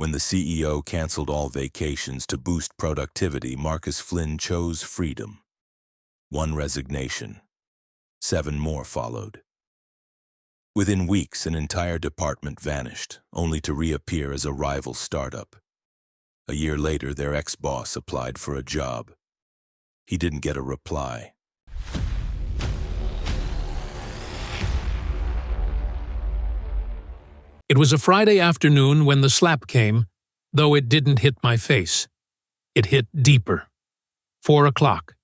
When the CEO canceled all vacations to boost productivity, Marcus Flynn chose freedom. One resignation. 7 more followed. Within weeks, an entire department vanished, only to reappear as a rival startup. A year later, their ex-boss applied for a job. He didn't get a reply. It was a Friday afternoon when the slap came, though it didn't hit my face. It hit deeper. 4 o'clock.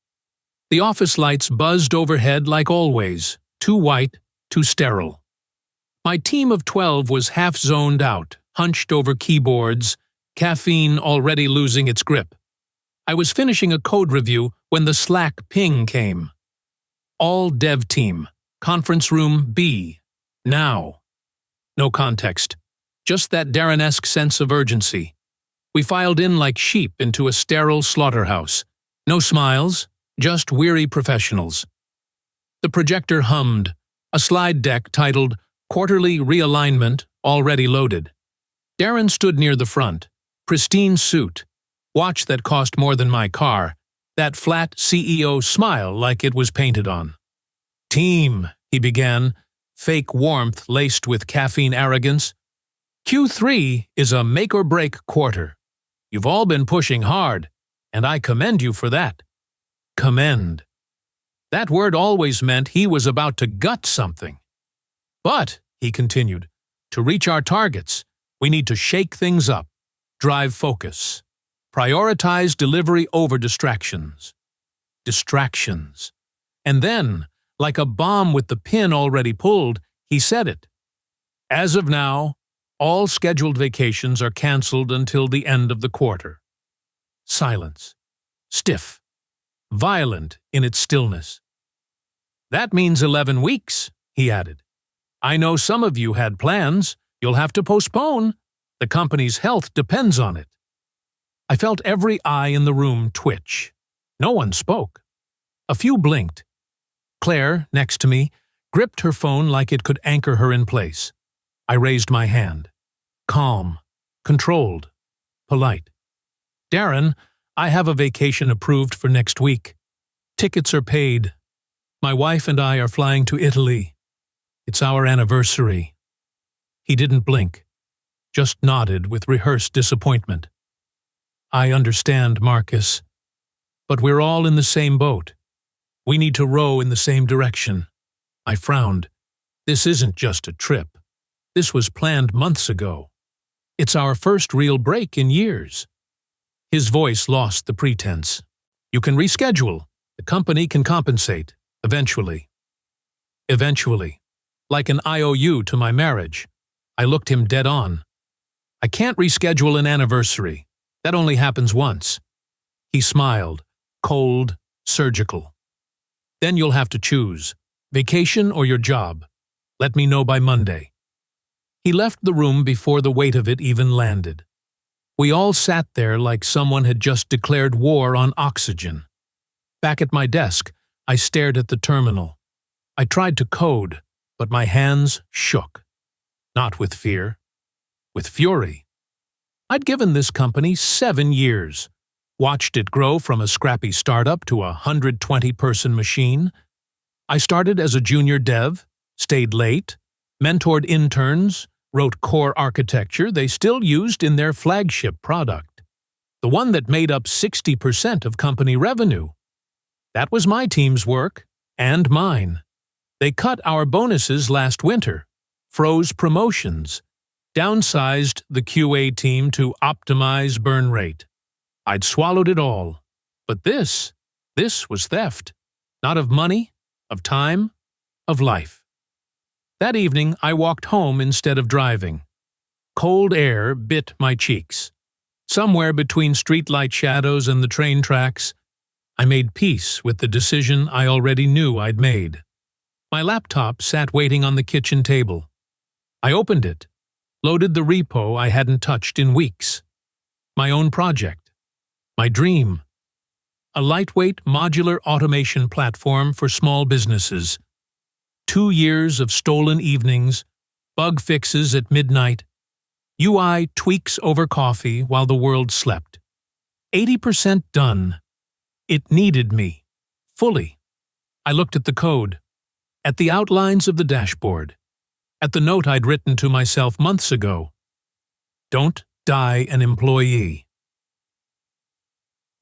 The office lights buzzed overhead like always, too white, too sterile. My team of 12 was half zoned out, hunched over keyboards, caffeine already losing its grip. I was finishing a code review when the Slack ping came. All dev team, conference room B, now. No context, just that Darren-esque sense of urgency. We filed in like sheep into a sterile slaughterhouse. No smiles, just weary professionals. The projector hummed, a slide deck titled Quarterly Realignment already loaded. Darren stood near the front, pristine suit, watch that cost more than my car, that flat CEO smile like it was painted on. "Team," he began, fake warmth laced with caffeine arrogance. "Q3 is a make-or-break quarter. You've all been pushing hard, and I commend you for that." Commend. That word always meant he was about to gut something. "But," he continued, "to reach our targets, we need to shake things up, drive focus, prioritize delivery over distractions." Distractions. And then, like a bomb with the pin already pulled, he said it. "As of now, all scheduled vacations are canceled until the end of the quarter." Silence. Stiff. Violent in its stillness. "That means 11 weeks, he added. "I know some of you had plans. You'll have to postpone. The company's health depends on it." I felt every eye in the room twitch. No one spoke. A few blinked. Claire, next to me, gripped her phone like it could anchor her in place. I raised my hand. Calm, controlled, polite. "Darren, I have a vacation approved for next week. Tickets are paid. My wife and I are flying to Italy. It's our anniversary." He didn't blink, just nodded with rehearsed disappointment. "I understand, Marcus, but we're all in the same boat. We need to row in the same direction." I frowned. "This isn't just a trip. This was planned months ago. It's our first real break in years." His voice lost the pretense. "You can reschedule. The company can compensate. Eventually." Eventually. Like an IOU to my marriage. I looked him dead on. "I can't reschedule an anniversary. That only happens once." He smiled, cold, surgical. "Then you'll have to choose. Vacation or your job. Let me know by Monday." He left the room before the weight of it even landed. We all sat there like someone had just declared war on oxygen. Back at my desk, I stared at the terminal. I tried to code, but my hands shook. Not with fear. With fury. I'd given this company 7 years. Watched it grow from a scrappy startup to a 120-person machine. I started as a junior dev, stayed late, mentored interns, wrote core architecture they still used in their flagship product, the one that made up 60% of company revenue. That was my team's work, and mine. They cut our bonuses last winter, froze promotions, downsized the QA team to optimize burn rate. I'd swallowed it all. But this was theft. Not of money, of time, of life. That evening, I walked home instead of driving. Cold air bit my cheeks. Somewhere between streetlight shadows and the train tracks, I made peace with the decision I already knew I'd made. My laptop sat waiting on the kitchen table. I opened it, loaded the repo I hadn't touched in weeks. My own project. My dream. A lightweight modular automation platform for small businesses. 2 years of stolen evenings, bug fixes at midnight, UI tweaks over coffee while the world slept. 80% done. It needed me. Fully. I looked at the code, at the outlines of the dashboard, at the note I'd written to myself months ago. Don't die an employee.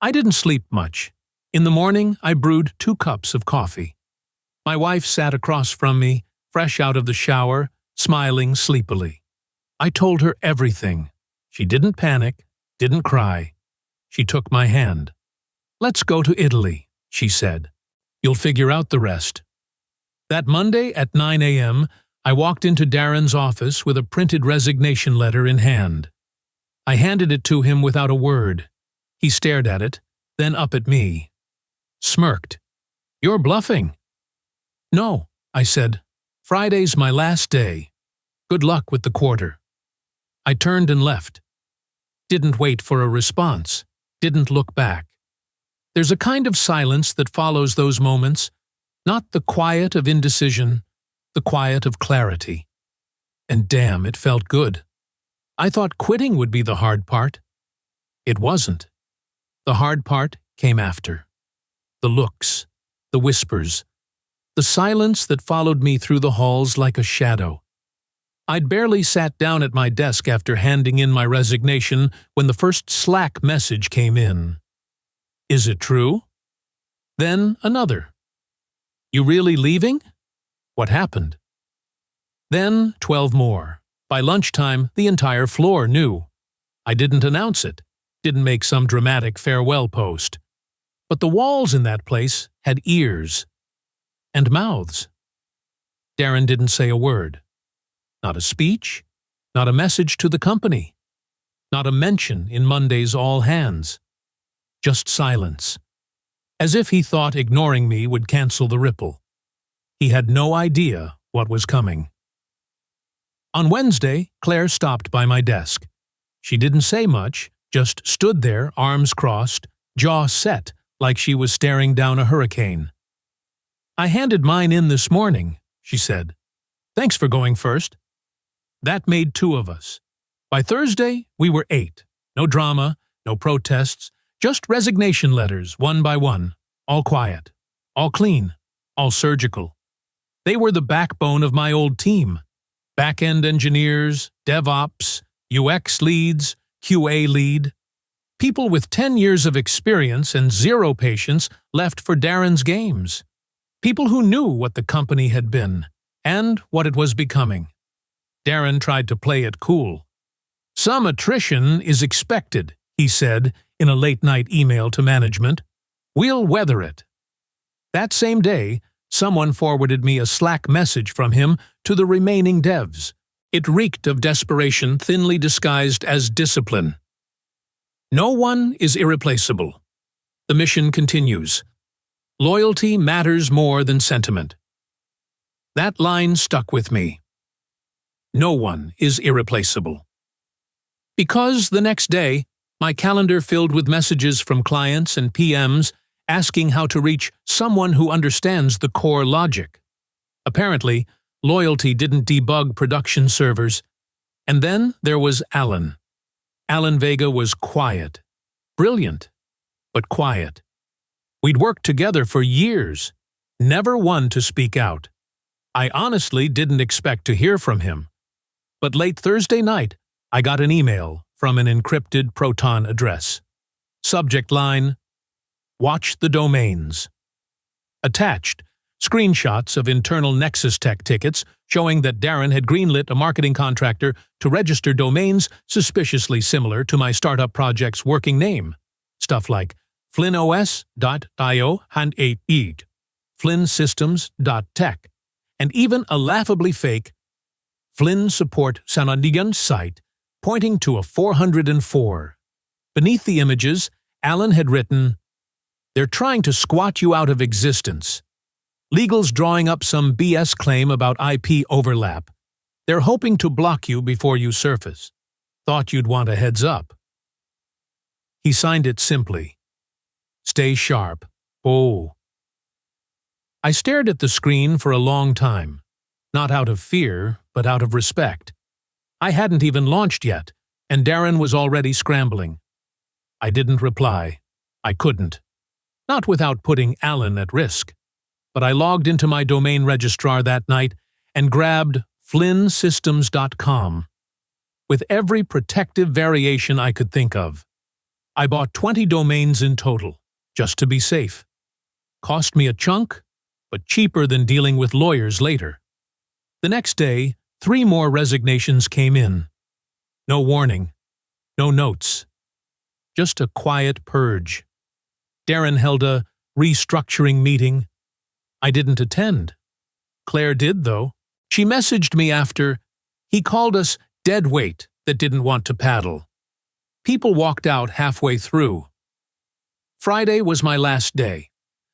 I didn't sleep much. In the morning, I brewed 2 cups of coffee. My wife sat across from me, fresh out of the shower, smiling sleepily. I told her everything. She didn't panic, didn't cry. She took my hand. "Let's go to Italy," she said. "You'll figure out the rest." That Monday at 9 a.m., I walked into Darren's office with a printed resignation letter in hand. I handed it to him without a word. He stared at it, then up at me. Smirked. "You're bluffing." "No," I said. "Friday's my last day. Good luck with the quarter." I turned and left. Didn't wait for a response. Didn't look back. There's a kind of silence that follows those moments, not the quiet of indecision, the quiet of clarity. And damn, it felt good. I thought quitting would be the hard part. It wasn't. The hard part came after. The looks, the whispers, the silence that followed me through the halls like a shadow. I'd barely sat down at my desk after handing in my resignation when the first Slack message came in. "Is it true?" Then another. "You really leaving? What happened?" Then 12 more. By lunchtime, the entire floor knew. I didn't announce it, didn't make some dramatic farewell post. But the walls in that place had ears. And mouths. Darren didn't say a word. Not a speech, not a message to the company, not a mention in Monday's all hands. Just silence. As if he thought ignoring me would cancel the ripple. He had no idea what was coming. On Wednesday, Claire stopped by my desk. She didn't say much, just stood there, arms crossed, jaw set, like she was staring down a hurricane. "I handed mine in this morning," she said. "Thanks for going first." That made 2 of us. By Thursday, we were 8. No drama, no protests, just resignation letters, one by one, all quiet, all clean, all surgical. They were the backbone of my old team. Back-end engineers, DevOps, UX leads, QA lead. People with 10 years of experience and 0 patience left for Darren's games. People who knew what the company had been, and what it was becoming. Darren tried to play it cool. "Some attrition is expected," he said in a late-night email to management. "We'll weather it." That same day, someone forwarded me a Slack message from him to the remaining devs. It reeked of desperation thinly disguised as discipline. "No one is irreplaceable. The mission continues. Loyalty matters more than sentiment." That line stuck with me. No one is irreplaceable. Because the next day, my calendar filled with messages from clients and PMs asking how to reach someone who understands the core logic. Apparently, loyalty didn't debug production servers. And then there was Alan. Alan Vega was quiet. Brilliant, but quiet. We'd worked together for years, never one to speak out. I honestly didn't expect to hear from him. But late Thursday night, I got an email from an encrypted Proton address. Subject line, "Watch the domains." Attached, screenshots of internal Nexus Tech tickets showing that Darren had greenlit a marketing contractor to register domains suspiciously similar to my startup project's working name. Stuff like flynnos.io and 8 flynnsystems.tech, and even a laughably fake Flynn support Sanadigan site pointing to a 404. Beneath the images, Alan had written, "They're trying to squat you out of existence. Legal's drawing up some BS claim about IP overlap. They're hoping to block you before you surface. Thought you'd want a heads up." He signed it simply. "Stay sharp. Oh." I stared at the screen for a long time, not out of fear, but out of respect. I hadn't even launched yet, and Darren was already scrambling. I didn't reply. I couldn't. Not without putting Alan at risk. But I logged into my domain registrar that night and grabbed flynnsystems.com. With every protective variation I could think of. I bought 20 domains in total, just to be safe. Cost me a chunk, but cheaper than dealing with lawyers later. The next day, 3 more resignations came in. No warning, no notes. Just a quiet purge. Darren held a restructuring meeting. I didn't attend. Claire did, though. She messaged me after. He called us dead weight that didn't want to paddle. People walked out halfway through. Friday was my last day.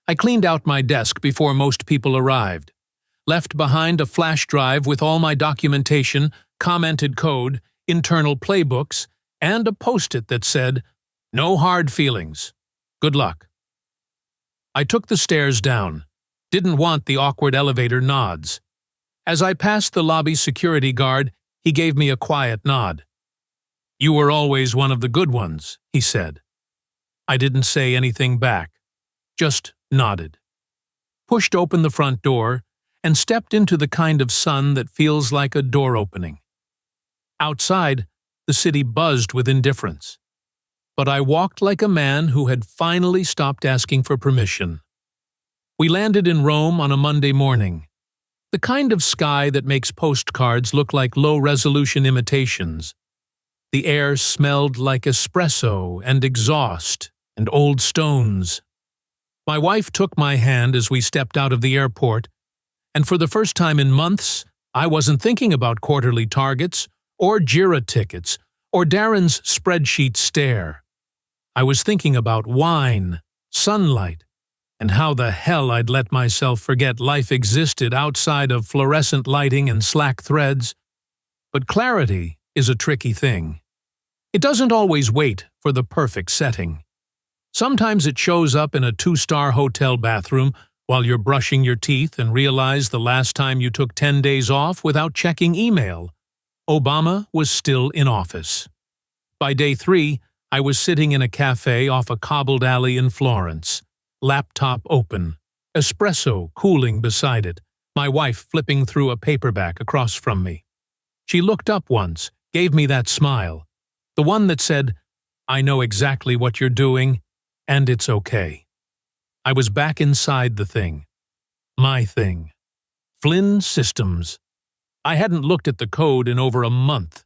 I cleaned out my desk before most people arrived. Left behind a flash drive with all my documentation, commented code, internal playbooks, and a post-it that said, "No hard feelings. Good luck." I took the stairs down. Didn't want the awkward elevator nods. As I passed the lobby security guard, he gave me a quiet nod. "You were always one of the good ones," he said. I didn't say anything back, just nodded. Pushed open the front door and stepped into the kind of sun that feels like a door opening. Outside, the city buzzed with indifference. But I walked like a man who had finally stopped asking for permission. We landed in Rome on a Monday morning. The kind of sky that makes postcards look like low-resolution imitations. The air smelled like espresso and exhaust and old stones. My wife took my hand as we stepped out of the airport, and for the first time in months, I wasn't thinking about quarterly targets or Jira tickets or Darren's spreadsheet stare. I was thinking about wine, sunlight, and how the hell I'd let myself forget life existed outside of fluorescent lighting and Slack threads. But clarity is a tricky thing. It doesn't always wait for the perfect setting. Sometimes it shows up in a 2-star hotel bathroom while you're brushing your teeth and realize the last time you took 10 days off without checking email. Obama was still in office. By day 3, I was sitting in a cafe off a cobbled alley in Florence. Laptop open, espresso cooling beside it, my wife flipping through a paperback across from me. She looked up once, gave me that smile, the one that said, "I know exactly what you're doing, and it's okay." I was back inside the thing. My thing. Flynn Systems. I hadn't looked at the code in over a month.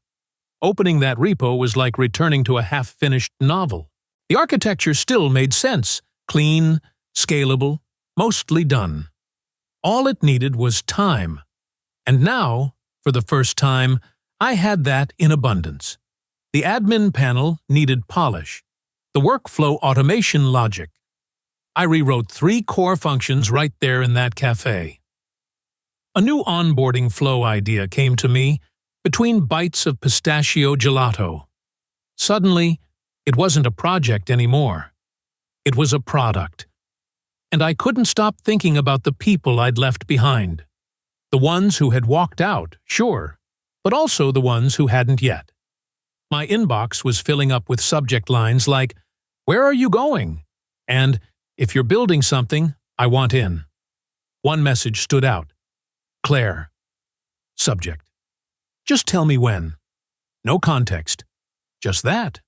Opening that repo was like returning to a half-finished novel. The architecture still made sense. Clean, scalable, mostly done. All it needed was time. And now, for the first time, I had that in abundance. The admin panel needed polish. The workflow automation logic. I rewrote 3 core functions right there in that cafe. A new onboarding flow idea came to me between bites of pistachio gelato. Suddenly, it wasn't a project anymore. It was a product. And I couldn't stop thinking about the people I'd left behind. The ones who had walked out, sure, but also the ones who hadn't yet. My inbox was filling up with subject lines like, "Where are you going?" and "If you're building something, I want in." One message stood out. Claire. Subject. "Just tell me when." No context. Just that.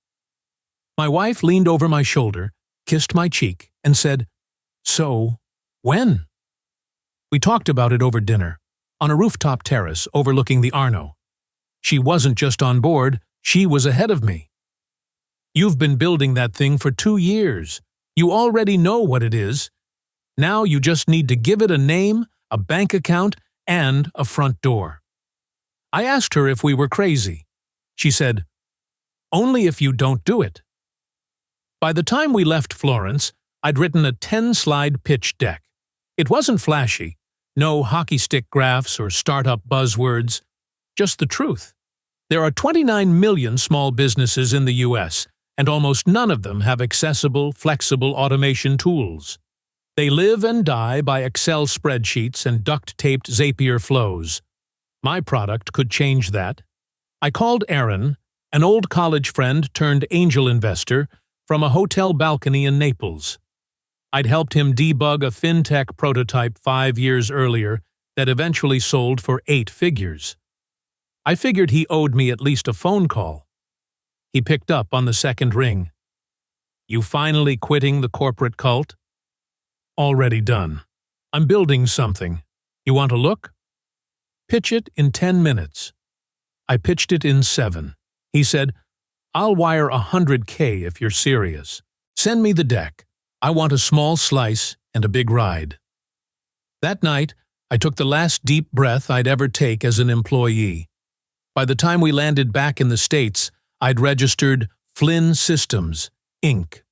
My wife leaned over my shoulder, kissed my cheek, and said, "So, when?" We talked about it over dinner, on a rooftop terrace overlooking the Arno. She wasn't just on board, she was ahead of me. "You've been building that thing for 2 years. You already know what it is. Now you just need to give it a name, a bank account, and a front door." I asked her if we were crazy. She said, "Only if you don't do it." By the time we left Florence, I'd written a 10-slide pitch deck. It wasn't flashy, no hockey stick graphs or startup buzzwords, just the truth. There are 29 million small businesses in the U.S., and almost none of them have accessible, flexible automation tools. They live and die by Excel spreadsheets and duct-taped Zapier flows. My product could change that. I called Darren, an old college friend turned angel investor, from a hotel balcony in Naples. I'd helped him debug a fintech prototype 5 years earlier that eventually sold for 8 figures. I figured he owed me at least a phone call. He picked up on the second ring. "You finally quitting the corporate cult?" "Already done. I'm building something. You want to look?" "Pitch it in 10 minutes. I pitched it in 7. He said, "I'll wire $100K if you're serious. Send me the deck. I want a small slice and a big ride." That night, I took the last deep breath I'd ever take as an employee. By the time we landed back in the States, I'd registered Flynn Systems, Inc.,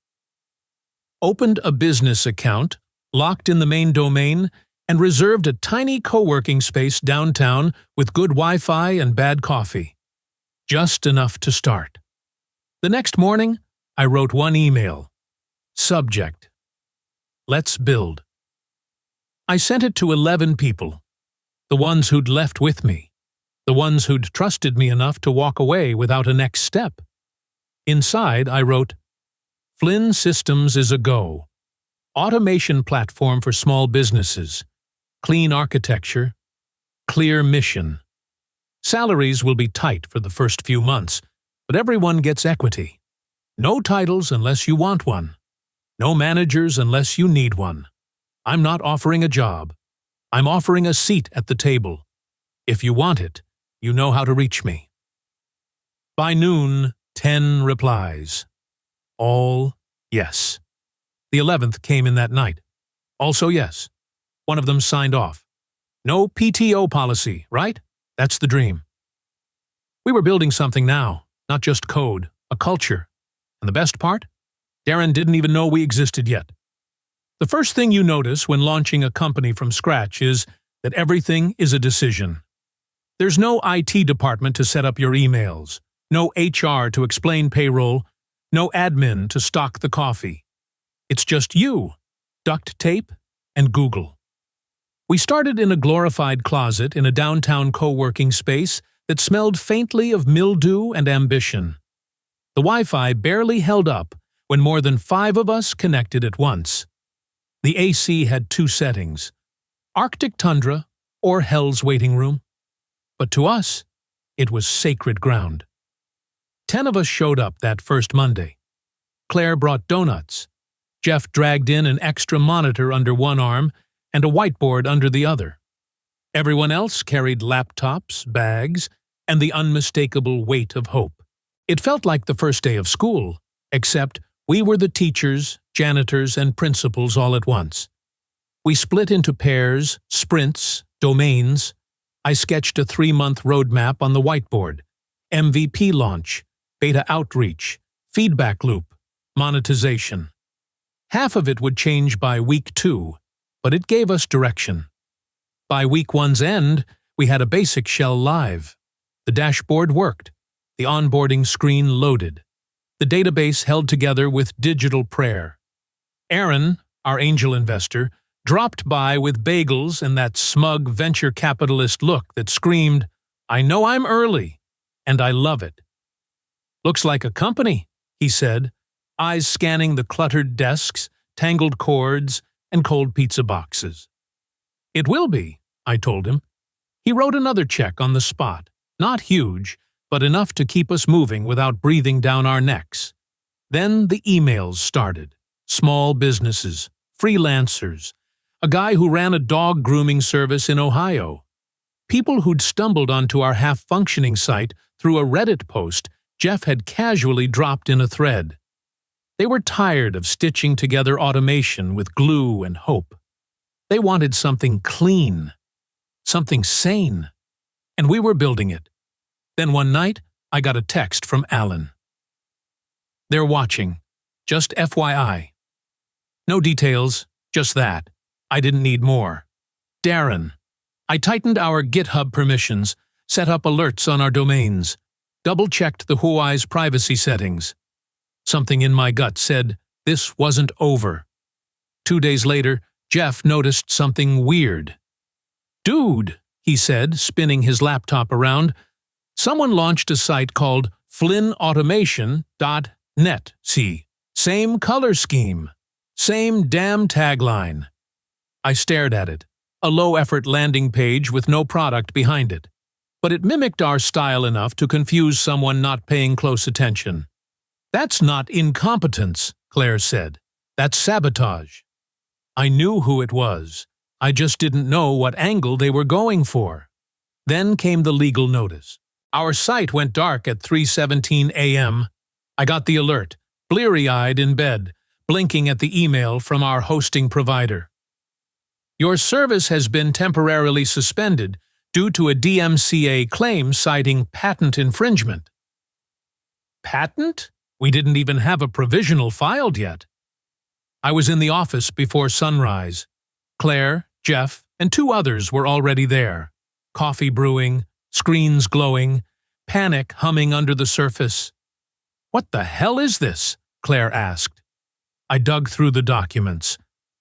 opened a business account, locked in the main domain, and reserved a tiny co-working space downtown with good Wi-Fi and bad coffee. Just enough to start. The next morning, I wrote one email. Subject: Let's build. I sent it to 11 people, the ones who'd left with me, the ones who'd trusted me enough to walk away without a next step. Inside, I wrote, "Flynn Systems is a go. Automation platform for small businesses. Clean architecture. Clear mission. Salaries will be tight for the first few months, but everyone gets equity. No titles unless you want one. No managers unless you need one. I'm not offering a job. I'm offering a seat at the table. If you want it, you know how to reach me." By noon, 10 replies. All yes. The 11th came in that night. Also yes. One of them signed off. No PTO policy, right? That's the dream. We were building something now, not just code, a culture. And the best part? Darren didn't even know we existed yet. The first thing you notice when launching a company from scratch is that everything is a decision. There's no IT department to set up your emails, no HR to explain payroll, no admin to stock the coffee. It's just you, duct tape, and Google. We started in a glorified closet in a downtown co-working space that smelled faintly of mildew and ambition. The Wi-Fi barely held up when more than 5 of us connected at once. The AC had 2 settings, Arctic tundra or Hell's waiting room. But to us, it was sacred ground. 10 of us showed up that first Monday. Claire brought donuts. Jeff dragged in an extra monitor under one arm and a whiteboard under the other. Everyone else carried laptops, bags, and the unmistakable weight of hope. It felt like the first day of school, except we were the teachers, janitors, and principals all at once. We split into pairs, sprints, domains. I sketched a 3-month roadmap on the whiteboard. MVP launch, beta outreach, feedback loop, monetization. Half of it would change by week 2, but it gave us direction. By week 1's end, we had a basic shell live. The dashboard worked. The onboarding screen loaded. The database held together with digital prayer. Darren, our angel investor, dropped by with bagels and that smug venture capitalist look that screamed, "I know I'm early, and I love it." "Looks like a company," he said, eyes scanning the cluttered desks, tangled cords, and cold pizza boxes. "It will be," I told him. He wrote another check on the spot, not huge, but enough to keep us moving without breathing down our necks. Then the emails started. Small businesses, freelancers, a guy who ran a dog grooming service in Ohio. People who'd stumbled onto our half-functioning site through a Reddit post Jeff had casually dropped in a thread. They were tired of stitching together automation with glue and hope. They wanted something clean, something sane, and we were building it. Then one night, I got a text from Alan. "They're watching. Just FYI. No details, just that. I didn't need more. Darren. I tightened our GitHub permissions, set up alerts on our domains, double-checked the Huawei's privacy settings. Something in my gut said this wasn't over. 2 days later, Jeff noticed something weird. "Dude," he said, spinning his laptop around, Someone launched a site called FlynnAutomation.net. See, same color scheme, same damn tagline. I stared at it, a low-effort landing page with no product behind it. But it mimicked our style enough to confuse someone not paying close attention. "That's not incompetence," Claire said. "That's sabotage." I knew who it was. I just didn't know what angle they were going for. Then came the legal notice. Our site went dark at 3:17 a.m. I got the alert, bleary-eyed in bed, blinking at the email from our hosting provider. "Your service has been temporarily suspended due to a DMCA claim citing patent infringement." Patent? We didn't even have a provisional filed yet. I was in the office before sunrise. Claire, Jeff, and 2 others were already there. Coffee brewing, screens glowing, panic humming under the surface. "What the hell is this?" Claire asked. I dug through the documents.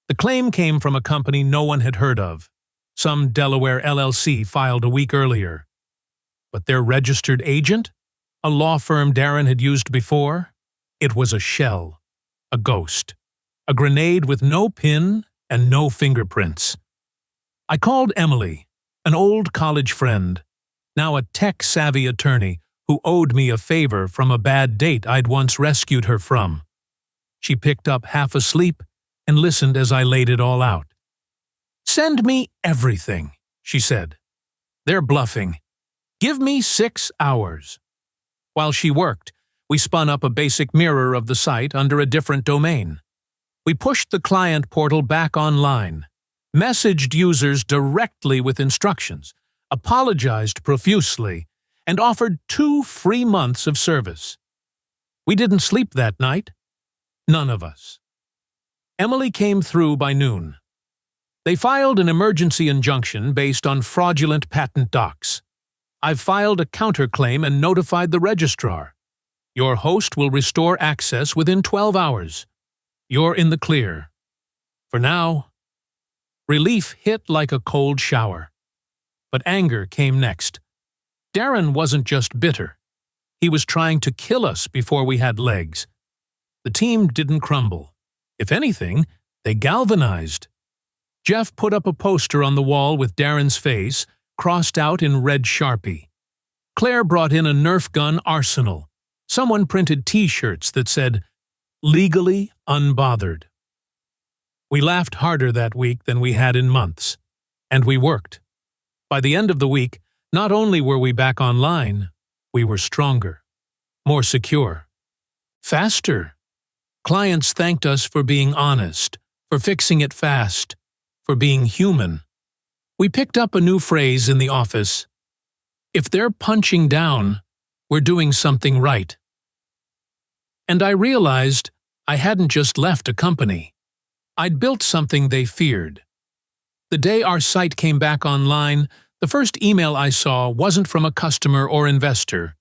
The claim came from a company no one had heard of. Some Delaware LLC filed a week earlier. But their registered agent? A law firm Darren had used before? It was a shell. A ghost. A grenade with no pin and no fingerprints. I called Emily, an old college friend, now a tech-savvy attorney who owed me a favor from a bad date I'd once rescued her from. She picked up half asleep and listened as I laid it all out. "Send me everything," she said. "They're bluffing. Give me 6 hours." While she worked, we spun up a basic mirror of the site under a different domain. We pushed the client portal back online, messaged users directly with instructions, apologized profusely, and offered 2 free months of service. We didn't sleep that night. None of us. Emily came through by noon. They filed an emergency injunction based on fraudulent patent docs. I've filed a counterclaim and notified the registrar. Your host will restore access within 12 hours. You're in the clear. For now. Relief hit like a cold shower. But anger came next. Darren wasn't just bitter. He was trying to kill us before we had legs. The team didn't crumble. If anything, they galvanized. Jeff put up a poster on the wall with Darren's face, crossed out in red Sharpie. Claire brought in a Nerf gun arsenal. Someone printed T-shirts that said, "Legally unbothered." We laughed harder that week than we had in months. And we worked. By the end of the week, not only were we back online, we were stronger, more secure, faster. Clients thanked us for being honest, for fixing it fast, for being human. We picked up a new phrase in the office. If they're punching down, we're doing something right. And I realized I hadn't just left a company. I'd built something they feared. The day our site came back online, the first email I saw wasn't from a customer or investor.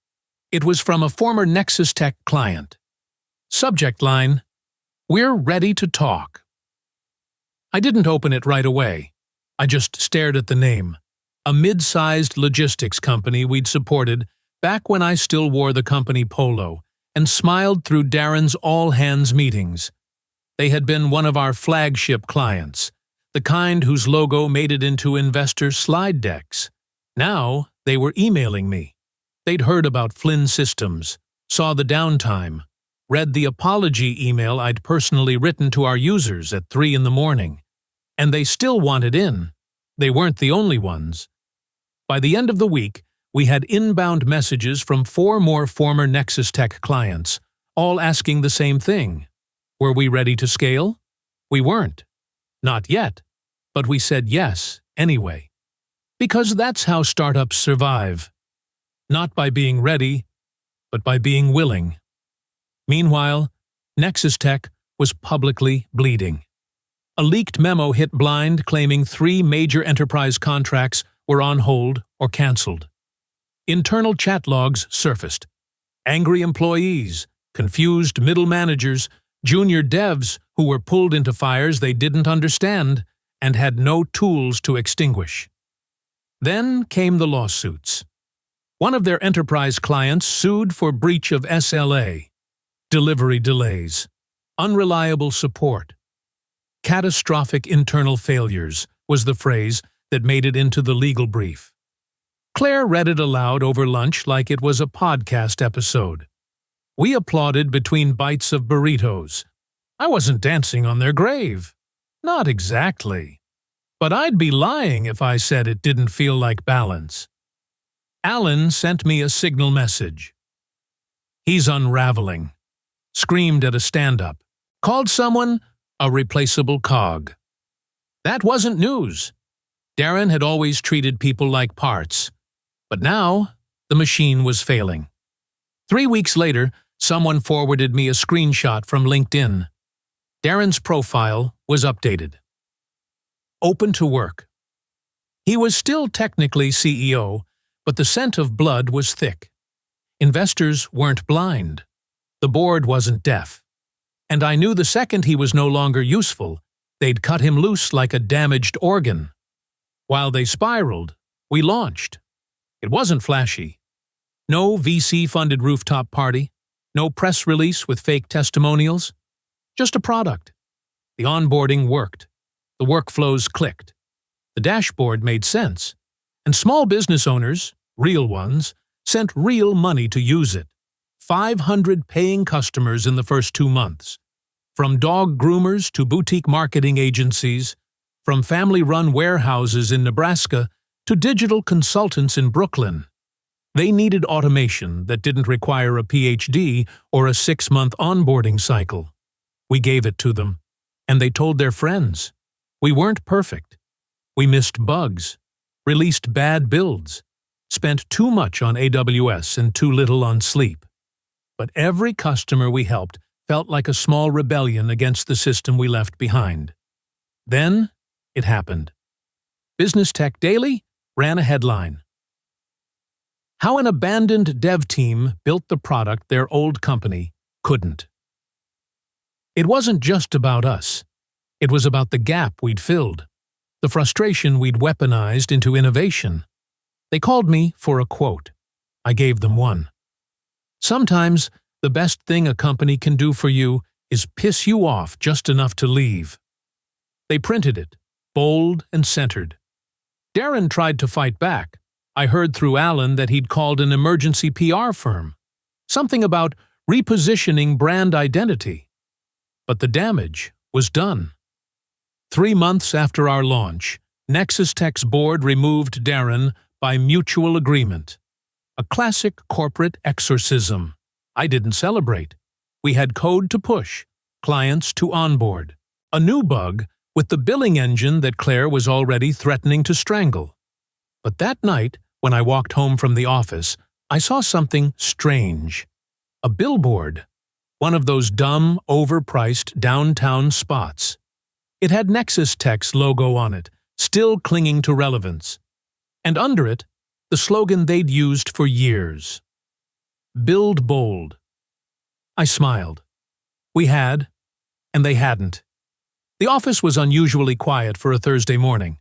It was from a former Nexus Tech client. Subject line, "We're ready to talk." I didn't open it right away. I just stared at the name. A mid-sized logistics company we'd supported back when I still wore the company polo, and smiled through Darren's all-hands meetings. They had been one of our flagship clients, the kind whose logo made it into investor slide decks. Now they were emailing me. They'd heard about Flynn systems, saw the downtime, read the apology email I'd personally written to our users at 3 in the morning. And they still wanted in. They weren't the only ones. By the end of the week, we had inbound messages from 4 more former Nexus Tech clients, all asking the same thing. Were we ready to scale? We weren't. Not yet. But we said yes, anyway. Because that's how startups survive. Not by being ready, but by being willing. Meanwhile, Nexus Tech was publicly bleeding. A leaked memo hit Blind claiming 3 major enterprise contracts were on hold or canceled. Internal chat logs surfaced. Angry employees, confused middle managers, junior devs who were pulled into fires they didn't understand and had no tools to extinguish. Then came the lawsuits. One of their enterprise clients sued for breach of SLA, delivery delays, unreliable support. Catastrophic internal failures was the phrase that made it into the legal brief. Claire read it aloud over lunch like it was a podcast episode. We applauded between bites of burritos. I wasn't dancing on their grave. Not exactly. But I'd be lying if I said it didn't feel like balance. Alan sent me a signal message. He's unraveling. Screamed at a stand-up. Called someone a replaceable cog. That wasn't news. Darren had always treated people like parts. But now, the machine was failing. 3 weeks later, someone forwarded me a screenshot from LinkedIn. Darren's profile was updated. Open to work. He was still technically CEO, but the scent of blood was thick. Investors weren't blind. The board wasn't deaf. And I knew the second he was no longer useful, they'd cut him loose like a damaged organ. While they spiraled, we launched. It wasn't flashy. No VC-funded rooftop party, no press release with fake testimonials. Just a product. The onboarding worked. The workflows clicked. The dashboard made sense. And small business owners, real ones, sent real money to use it. 500 paying customers in the first 2 months. From dog groomers to boutique marketing agencies, from family-run warehouses in Nebraska to digital consultants in Brooklyn. They needed automation that didn't require a PhD or a 6-month onboarding cycle. We gave it to them, and they told their friends. We weren't perfect. We missed bugs, released bad builds, spent too much on AWS and too little on sleep. But every customer we helped felt like a small rebellion against the system we left behind. Then, it happened. Business Tech Daily ran a headline. How an abandoned dev team built the product their old company couldn't. It wasn't just about us. It was about the gap we'd filled, the frustration we'd weaponized into innovation. They called me for a quote. I gave them one. Sometimes, the best thing a company can do for you is piss you off just enough to leave. They printed it, bold and centered. Darren tried to fight back. I heard through Alan that he'd called an emergency PR firm. Something about repositioning brand identity. But the damage was done. 3 months after our launch, Nexus Tech's board removed Darren by mutual agreement. A classic corporate exorcism. I didn't celebrate. We had code to push, clients to onboard. A new bug with the billing engine that Claire was already threatening to strangle. But that night, when I walked home from the office, I saw something strange. A billboard. One of those dumb, overpriced downtown spots. It had Nexus Tech's logo on it, still clinging to relevance. And under it, the slogan they'd used for years. Build bold. I smiled. We had, and they hadn't. The office was unusually quiet for a Thursday morning.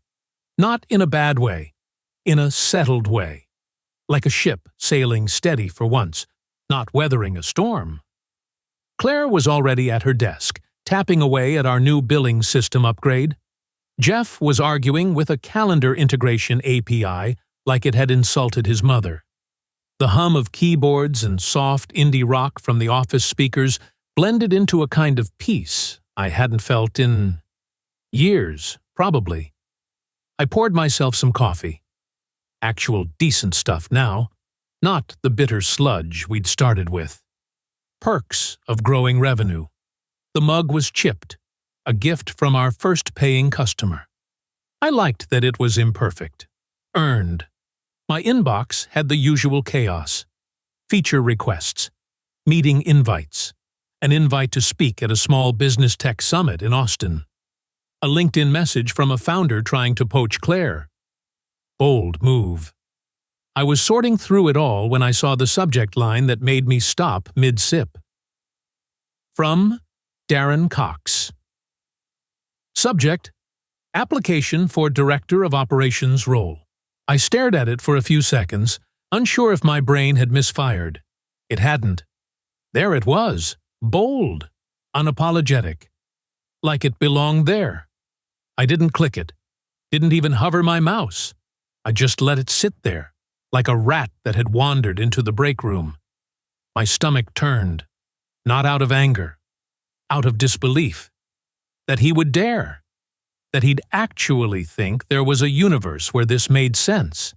Not in a bad way, in a settled way. Like a ship sailing steady for once, not weathering a storm. Claire was already at her desk, tapping away at our new billing system upgrade. Jeff was arguing with a calendar integration API like it had insulted his mother. The hum of keyboards and soft indie rock from the office speakers blended into a kind of peace I hadn't felt in years, probably. I poured myself some coffee. Actual decent stuff now, not the bitter sludge we'd started with. Perks of growing revenue. The mug was chipped, a gift from our first paying customer. I liked that it was imperfect. Earned. My inbox had the usual chaos. Feature requests. Meeting invites. An invite to speak at a small business tech summit in Austin. A LinkedIn message from a founder trying to poach Claire. Bold move. I was sorting through it all when I saw the subject line that made me stop mid-sip. From Darren Cox. Subject: Application for Director of Operations role. I stared at it for a few seconds, unsure if my brain had misfired. It hadn't. There it was, bold, unapologetic, like it belonged there. I didn't click it, didn't even hover my mouse. I just let it sit there, like a rat that had wandered into the break room. My stomach turned, not out of anger, out of disbelief. That he would dare. That he'd actually think there was a universe where this made sense.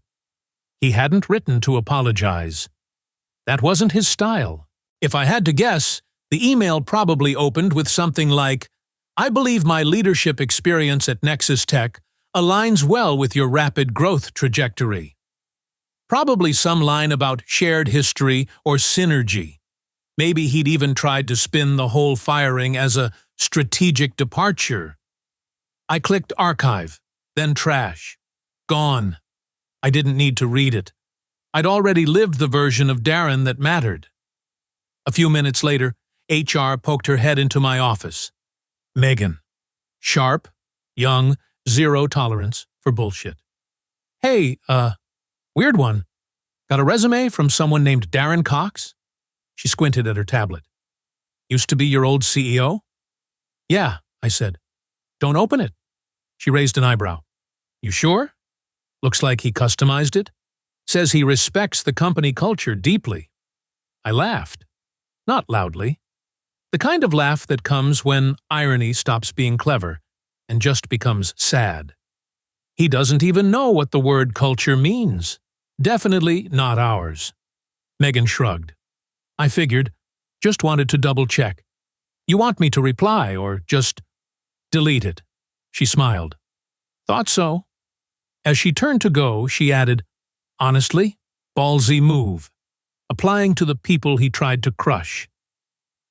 He hadn't written to apologize. That wasn't his style. If I had to guess, the email probably opened with something like, "I believe my leadership experience at Nexus Tech aligns well with your rapid growth trajectory." Probably some line about shared history or synergy. Maybe he'd even tried to spin the whole firing as a strategic departure. I clicked archive, then trash. Gone. I didn't need to read it. I'd already lived the version of Darren that mattered. A few minutes later, HR poked her head into my office. Megan. Sharp, young, zero tolerance for bullshit. "Hey, weird one. Got a resume from someone named Darren Cox?" She squinted at her tablet. "Used to be your old CEO?" "Yeah," I said. "Don't open it." She raised an eyebrow. "You sure? Looks like he customized it. Says he respects the company culture deeply." I laughed. Not loudly. The kind of laugh that comes when irony stops being clever and just becomes sad. He doesn't even know what the word culture means. Definitely not ours. Megan shrugged. I figured. Just wanted to double-check. "You want me to reply or just delete it?" She smiled. "Thought so." As she turned to go, she added, "Honestly, ballsy move. Applying to the people he tried to crush."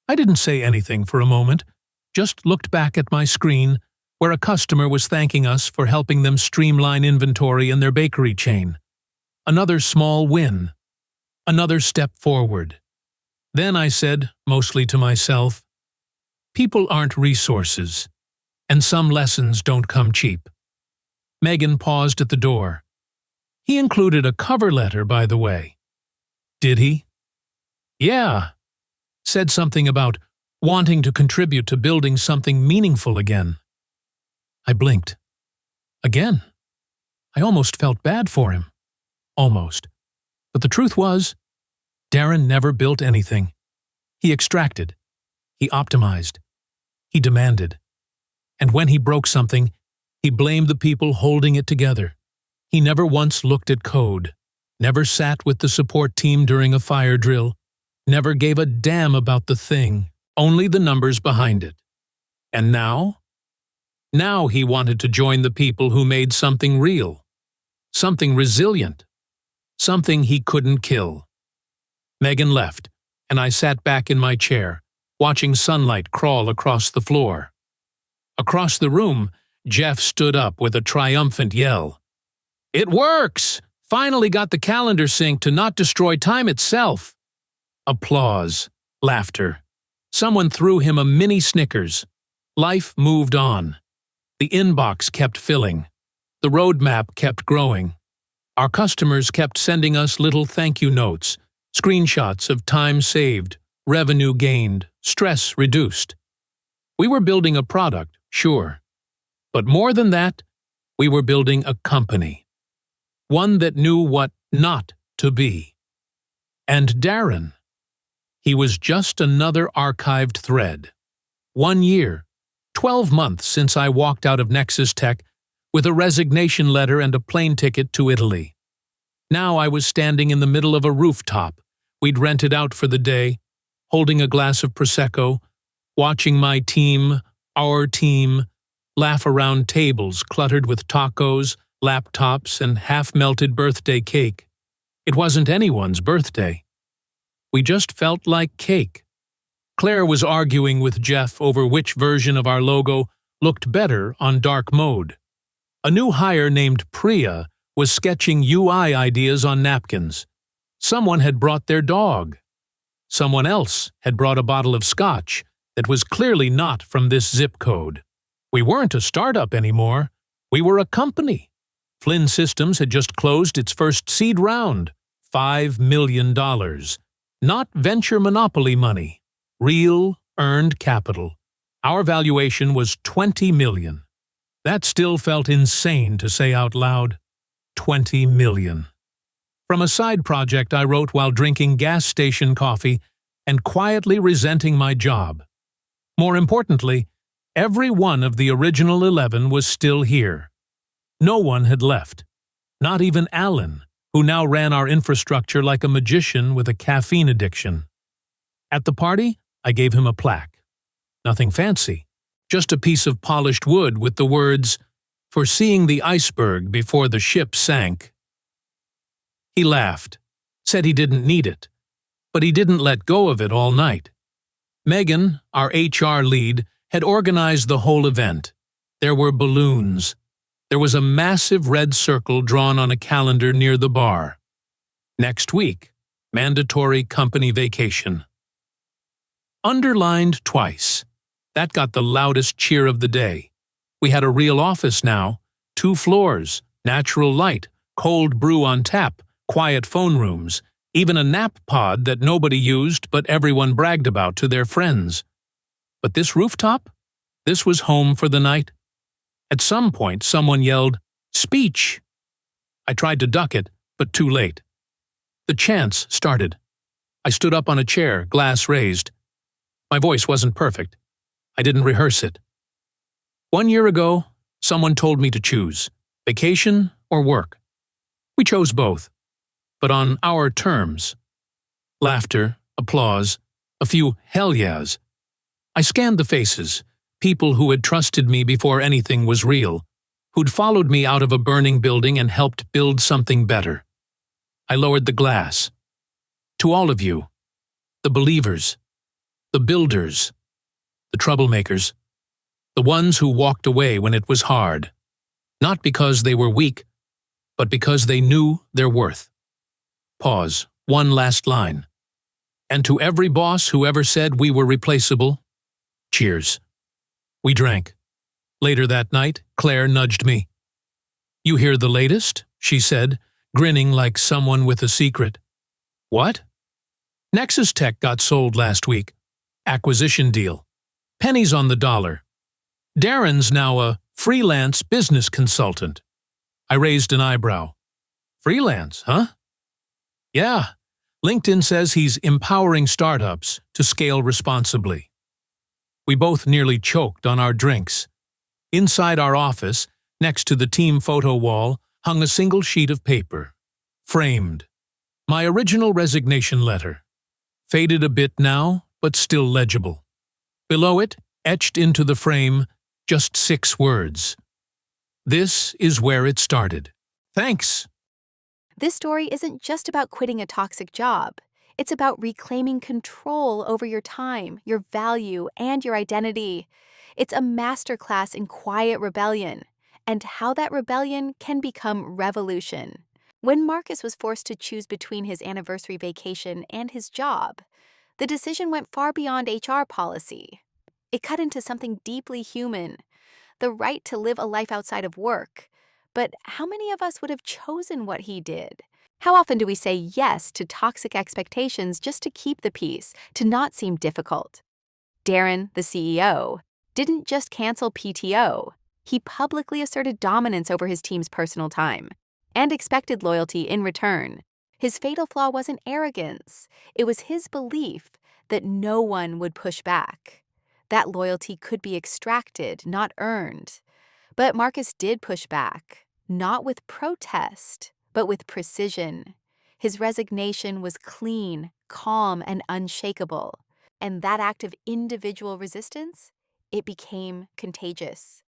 I didn't say anything for a moment, just looked back at my screen, where a customer was thanking us for helping them streamline inventory in their bakery chain. Another small win. Another step forward. Then I said, mostly to myself, people aren't resources, and some lessons don't come cheap. Megan paused at the door. "He included a cover letter, by the way." "Did he?" "Yeah." Said something about wanting to contribute to building something meaningful again. I blinked. Again. I almost felt bad for him. Almost. But the truth was, Darren never built anything. He extracted. He optimized. He demanded. And when he broke something, he blamed the people holding it together. He never once looked at code, never sat with the support team during a fire drill, never gave a damn about the thing, only the numbers behind it. And now? Now he wanted to join the people who made something real, something resilient, something he couldn't kill. Megan left, and I sat back in my chair, watching sunlight crawl across the floor. Across the room, Jeff stood up with a triumphant yell. "It works! Finally got the calendar synced to not destroy time itself." Applause. Laughter. Someone threw him a mini Snickers. Life moved on. The inbox kept filling. The roadmap kept growing. Our customers kept sending us little thank you notes, screenshots of time saved, revenue gained, stress reduced. We were building a product, sure. But more than that, we were building a company. One that knew what not to be. And Darren. He was just another archived thread. 1 year, 12 months since I walked out of Nexus Tech with a resignation letter and a plane ticket to Italy. Now I was standing in the middle of a rooftop we'd rented out for the day, holding a glass of Prosecco, watching my team, our team, laugh around tables cluttered with tacos, laptops, and half-melted birthday cake. It wasn't anyone's birthday. We just felt like cake. Claire was arguing with Jeff over which version of our logo looked better on dark mode. A new hire named Priya was sketching UI ideas on napkins. Someone had brought their dog. Someone else had brought a bottle of scotch that was clearly not from this zip code. We weren't a startup anymore. We were a company. Flynn Systems had just closed its first seed round, $5 million. Not venture monopoly money. Real, earned capital. Our valuation was $20 million. That still felt insane to say out loud. $20 million. From a side project I wrote while drinking gas station coffee and quietly resenting my job. More importantly, every one of the original 11 was still here. No one had left. Not even Alan, who now ran our infrastructure like a magician with a caffeine addiction. At the party, I gave him a plaque. Nothing fancy, just a piece of polished wood with the words, "For seeing the iceberg before the ship sank." He laughed, said he didn't need it, but he didn't let go of it all night. Megan, our HR lead, had organized the whole event. There were balloons. There was a massive red circle drawn on a calendar near the bar. Next week, mandatory company vacation. Underlined twice. That got the loudest cheer of the day. We had a real office now, 2 floors, natural light, cold brew on tap, quiet phone rooms, even a nap pod that nobody used but everyone bragged about to their friends. But this rooftop? This was home for the night. At some point, someone yelled, "Speech!" I tried to duck it, but too late. The chants started. I stood up on a chair, glass raised. My voice wasn't perfect. I didn't rehearse it. 1 year ago, someone told me to choose, vacation or work. We chose both, but on our terms. Laughter, applause, a few hell yeahs. I scanned the faces, people who had trusted me before anything was real, who'd followed me out of a burning building and helped build something better. I lowered the glass. To all of you, the believers, the builders, the troublemakers, the ones who walked away when it was hard, not because they were weak, but because they knew their worth. Pause. One last line. And to every boss who ever said we were replaceable, cheers. We drank. Later that night, Claire nudged me. "You hear the latest?" she said, grinning like someone with a secret. "What?" "Nexus Tech got sold last week. Acquisition deal. Pennies on the dollar. Darren's now a freelance business consultant." I raised an eyebrow. "Freelance, huh?" "Yeah. LinkedIn says he's empowering startups to scale responsibly." We both nearly choked on our drinks. Inside our office, next to the team photo wall, hung a single sheet of paper. Framed. My original resignation letter. Faded a bit now, but still legible. Below it, etched into the frame, just 6 words. "This is where it started. Thanks." This story isn't just about quitting a toxic job. It's about reclaiming control over your time, your value, and your identity. It's a masterclass in quiet rebellion and how that rebellion can become revolution. When Marcus was forced to choose between his anniversary vacation and his job, the decision went far beyond HR policy. It cut into something deeply human, the right to live a life outside of work. But how many of us would have chosen what he did? How often do we say yes to toxic expectations just to keep the peace, to not seem difficult? Darren, the CEO, didn't just cancel PTO. He publicly asserted dominance over his team's personal time and expected loyalty in return. His fatal flaw wasn't arrogance. It was his belief that no one would push back. That loyalty could be extracted, not earned. But Marcus did push back, not with protest, but with precision. His resignation was clean, calm, and unshakable. And that act of individual resistance, it became contagious.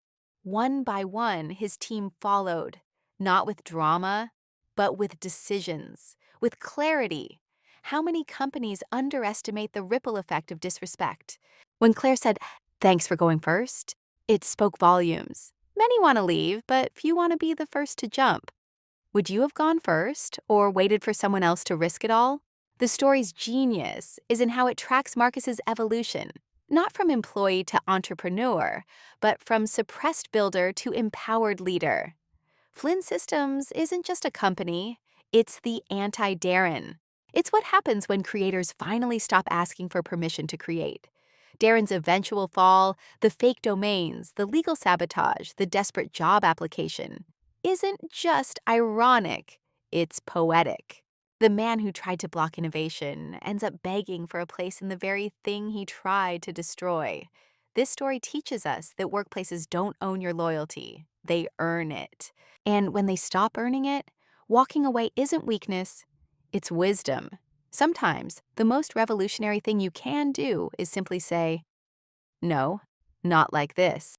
One by one, his team followed, not with drama, but with decisions, with clarity. How many companies underestimate the ripple effect of disrespect? When Claire said, "Thanks for going first," it spoke volumes. Many want to leave, but few want to be the first to jump. Would you have gone first, or waited for someone else to risk it all? The story's genius is in how it tracks Marcus's evolution, not from employee to entrepreneur, but from suppressed builder to empowered leader. Flynn Systems isn't just a company, It's the anti-Darren. It's what happens when creators finally stop asking for permission to create. Darren's eventual fall, the fake domains, the legal sabotage, the desperate job application, isn't just ironic, it's poetic. The man who tried to block innovation ends up begging for a place in the very thing he tried to destroy. This story teaches us that workplaces don't own your loyalty, they earn it. And when they stop earning it, walking away isn't weakness, it's wisdom. Sometimes, the most revolutionary thing you can do is simply say, "No, not like this."